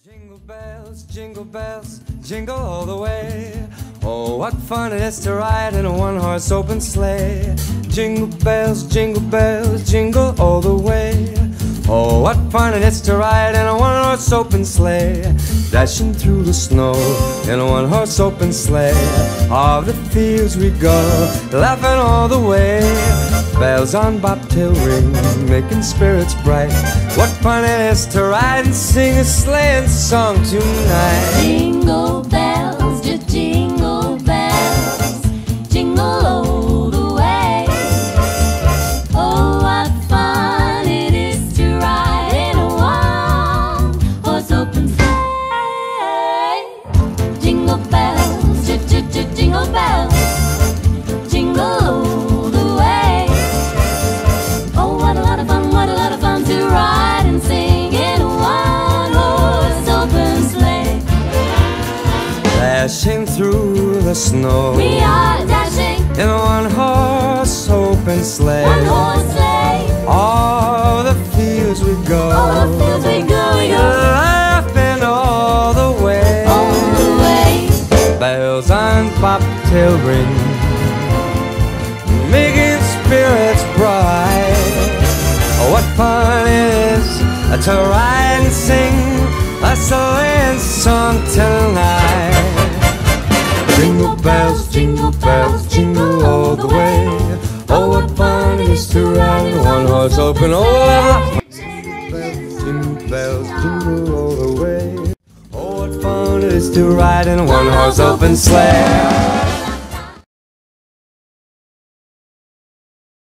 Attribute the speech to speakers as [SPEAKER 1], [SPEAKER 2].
[SPEAKER 1] Jingle bells, jingle all the way. Oh, what fun it is to ride in a one-horse open sleigh. Jingle bells, jingle all the way. Oh, what fun it is to ride in a one-horse open sleigh. Dashing through the snow in a one-horse open sleigh. Off the fields we go, laughing all the way. Bells on bobtail ring, making spirits bright. What fun it is to ride and sing a sleighing song tonight.
[SPEAKER 2] Jingle bells, just jingle bells, jingle all the way. Oh, what fun it is to ride in a one-horse open sleigh. Jingle bells, just jingle bells, jingle all the way. Oh, what a lot of fun, what a lot of fun to ride and sing in a one-horse open sleigh.
[SPEAKER 1] Dashing through the snow,
[SPEAKER 2] We are dashing
[SPEAKER 1] in a one-horse open sleigh.
[SPEAKER 2] one-horse sleigh.
[SPEAKER 1] All the fields we go,
[SPEAKER 2] All the fields we go,
[SPEAKER 1] laughing all the way.
[SPEAKER 2] all the way.
[SPEAKER 1] Bells on bobtail ring, making spirits bright. Oh, what fun it is to ride and sing a sleighing song tonight. Jingle bells, jingle all the way. Oh, what fun it is to ride in one horse open. Oh, jingle bells, jingle all the way. Oh, what fun it is to ride in a one horse open sleigh.